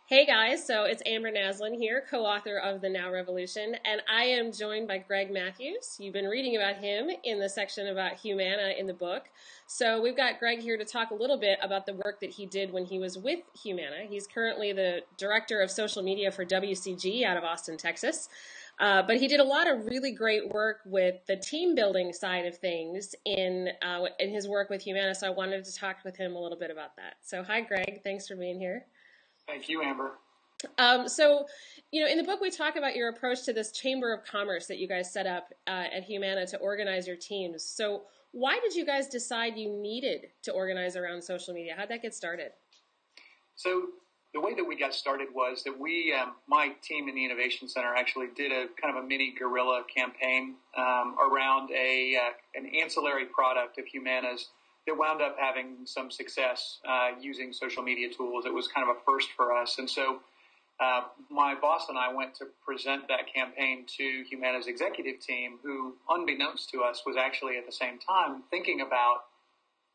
Hey guys, so it's Amber Naslin here, co-author of The Now Revolution, and I am joined by Greg Matthews. You've been reading about him in the section about Humana in the book. So we've got Greg here to talk a little bit about the work that he did when he was with Humana. He's currently the director of social media for WCG out of Austin, Texas. But he did a lot of really great work with the team building side of things in his work with Humana, so I wanted to talk with him a little bit about that. So hi Greg, thanks for being here. Thank you, Amber. In the book we talk about your approach to this Chamber of Commerce that you guys set up at Humana to organize your teams. So why did you guys decide you needed to organize around social media? How'd that get started? So the way that we got started was that my team in the Innovation Center actually did a kind of a mini guerrilla campaign around an ancillary product of Humana's that wound up having some success using social media tools. It was kind of a first for us. And so my boss and I went to present that campaign to Humana's executive team, who, unbeknownst to us, was actually at the same time thinking about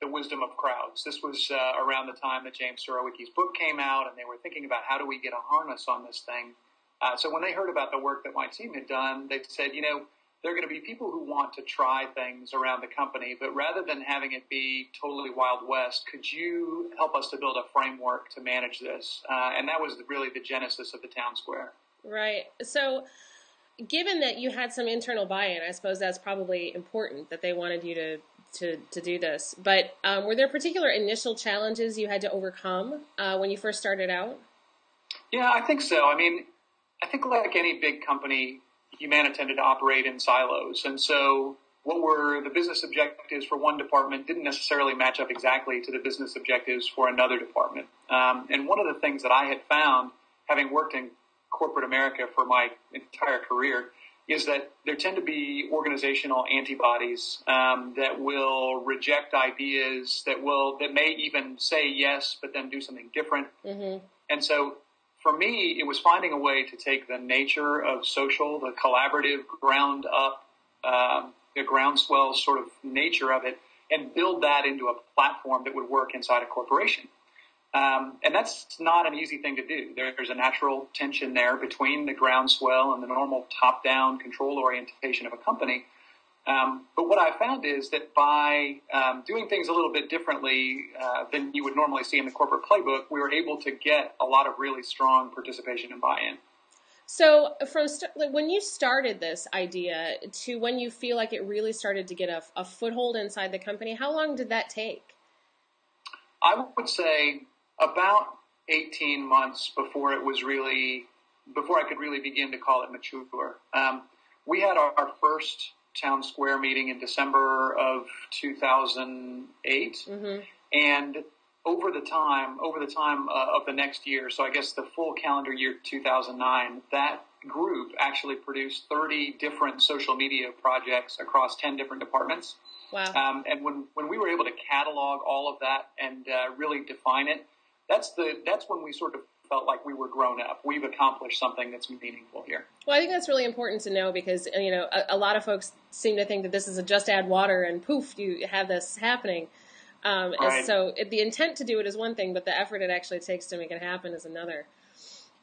the wisdom of crowds. This was around the time that James Surowiecki's book came out, and they were thinking about how do we get a harness on this thing. So when they heard about the work that my team had done, they said, there are going to be people who want to try things around the company, but rather than having it be totally Wild West, could you help us to build a framework to manage this? And that was really the genesis of the town square. Right. So given that you had some internal buy-in, I suppose that's probably important that they wanted you to do this. But were there particular initial challenges you had to overcome when you first started out? Yeah, I think so. I think like any big company, Humana tended to operate in silos. And so what were the business objectives for one department didn't necessarily match up exactly to the business objectives for another department. And one of the things that I had found, having worked in corporate America for my entire career, is that there tend to be organizational antibodies that will reject ideas, that may even say yes, but then do something different. Mm-hmm. And so for me, it was finding a way to take the nature of social, the collaborative, ground up, the groundswell sort of nature of it, and build that into a platform that would work inside a corporation. And that's not an easy thing to do. There's a natural tension there between the groundswell and the normal top-down control orientation of a company. But what I found is that by doing things a little bit differently than you would normally see in the corporate playbook, we were able to get a lot of really strong participation and buy-in. So when you started this idea to when you feel like it really started to get a foothold inside the company, how long did that take? I would say about 18 months before I could really begin to call it mature. We had our first town square meeting in December of 2008. Mm-hmm. And over the time of the next year, so I guess the full calendar year 2009, that group actually produced 30 different social media projects across 10 different departments. Wow. And when we were able to catalog all of that and really define it, that's when we sort of felt like we were grown up. We've accomplished something that's meaningful here. Well, I think that's really important to know because, a lot of folks seem to think that this is a just add water and poof, you have this happening. Right. So the intent to do it is one thing, but the effort it actually takes to make it happen is another.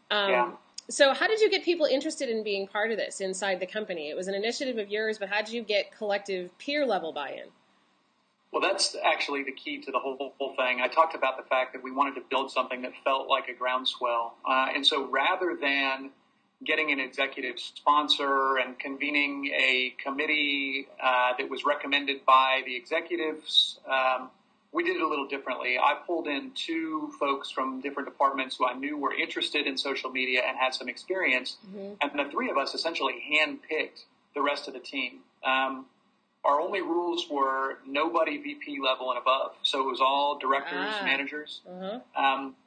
Yeah. So how did you get people interested in being part of this inside the company? It was an initiative of yours, but how did you get collective peer level buy-in? Well, that's actually the key to the whole thing. I talked about the fact that we wanted to build something that felt like a groundswell. And so rather than getting an executive sponsor and convening a committee that was recommended by the executives, we did it a little differently. I pulled in two folks from different departments who I knew were interested in social media and had some experience. Mm-hmm. And the three of us essentially handpicked the rest of the team. Our only rules were nobody VP level and above. So it was all directors, managers. Uh-huh.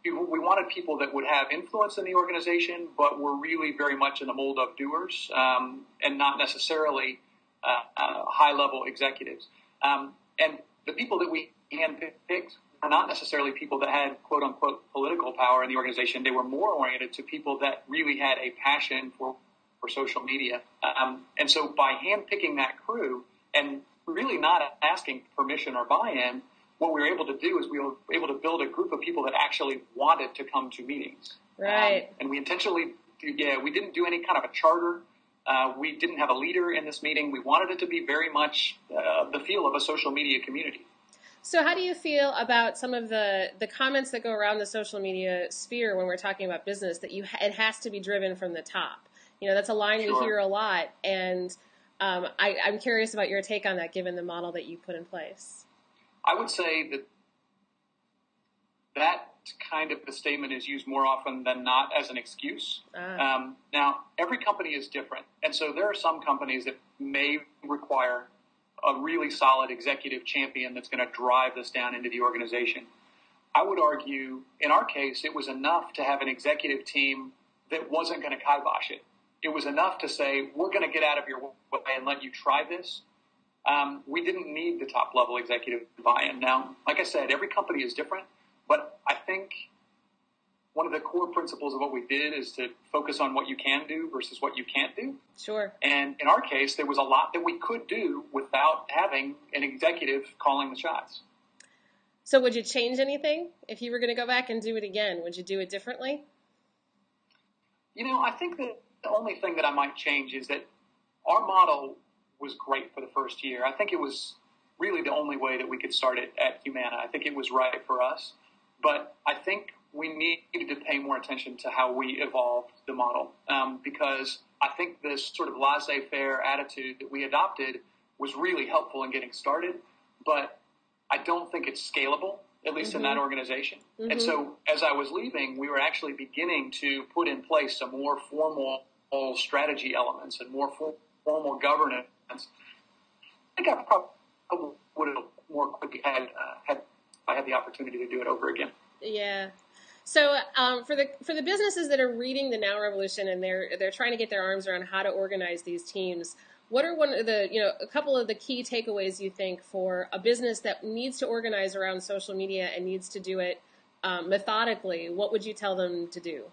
We wanted people that would have influence in the organization, but were really very much in the mold of doers and not necessarily high-level executives. And the people that we handpicked are not necessarily people that had, quote-unquote, political power in the organization. They were more oriented to people that really had a passion for social media. And so by handpicking that crew, and really not asking permission or buy-in, what we were able to do is we were able to build a group of people that actually wanted to come to meetings. Right. And we intentionally, we didn't do any kind of a charter. We didn't have a leader in this meeting. We wanted it to be very much the feel of a social media community. So how do you feel about some of the comments that go around the social media sphere when we're talking about business, that it has to be driven from the top? You know, that's a line we hear a lot, and I'm curious about your take on that, given the model that you put in place. I would say that kind of a statement is used more often than not as an excuse. Now, every company is different, and so there are some companies that may require a really solid executive champion that's going to drive this down into the organization. I would argue, in our case, it was enough to have an executive team that wasn't going to kibosh it. It was enough to say, we're going to get out of your way and let you try this. We didn't need the top-level executive buy-in. Now, like I said, every company is different, but I think one of the core principles of what we did is to focus on what you can do versus what you can't do. Sure. And in our case, there was a lot that we could do without having an executive calling the shots. So would you change anything? If you were going to go back and do it again, would you do it differently? You know, I think that the only thing that I might change is that our model was great for the first year. I think it was really the only way that we could start it at Humana. I think it was right for us. But I think we needed to pay more attention to how we evolved the model, because I think this sort of laissez-faire attitude that we adopted was really helpful in getting started, but I don't think it's scalable, at least in that organization. And so as I was leaving, we were actually beginning to put in place some more formal strategy elements and more formal governance. I think I probably would have more quickly had I had the opportunity to do it over again. Yeah. So for the businesses that are reading the Now Revolution and they're trying to get their arms around how to organize these teams, what are one of the, a couple of the key takeaways you think for a business that needs to organize around social media and needs to do it methodically? What would you tell them to do?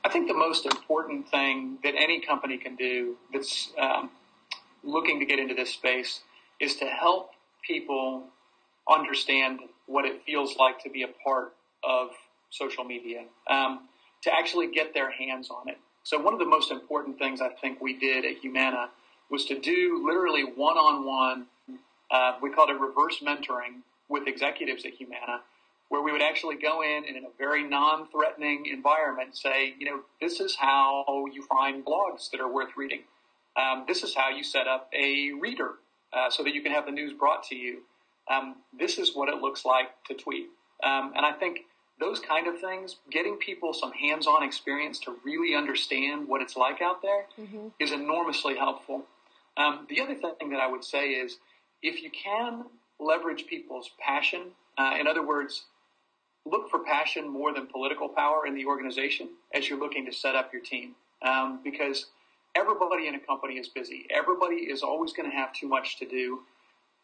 I think the most important thing that any company can do that's looking to get into this space is to help people understand what it feels like to be a part of social media, to actually get their hands on it. So one of the most important things I think we did at Humana was to do literally one-on-one, we called it reverse mentoring with executives at Humana, where we would actually go in a very non-threatening environment, say, this is how you find blogs that are worth reading. This is how you set up a reader so that you can have the news brought to you. This is what it looks like to tweet. And I think those kind of things, getting people some hands-on experience to really understand what it's like out there is enormously helpful. The other thing that I would say is if you can leverage people's passion, in other words, look for passion more than political power in the organization as you're looking to set up your team. Because everybody in a company is busy. Everybody is always going to have too much to do.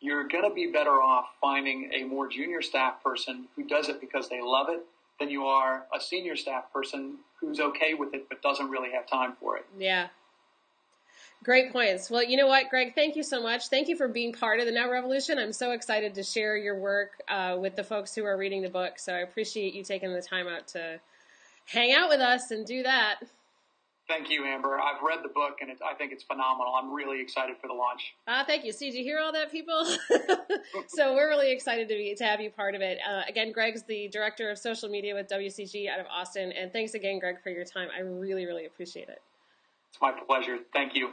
You're going to be better off finding a more junior staff person who does it because they love it than you are a senior staff person who's okay with it but doesn't really have time for it. Yeah. Great points. Well, you know what, Greg, thank you so much. Thank you for being part of the Now Revolution. I'm so excited to share your work with the folks who are reading the book. So I appreciate you taking the time out to hang out with us and do that. Thank you, Amber. I've read the book, and I think it's phenomenal. I'm really excited for the launch. Thank you. See, did you hear all that, people? So we're really excited to have you part of it. Again, Greg's the Director of Social Media with WCG out of Austin. And thanks again, Greg, for your time. I really, really appreciate it. It's my pleasure. Thank you.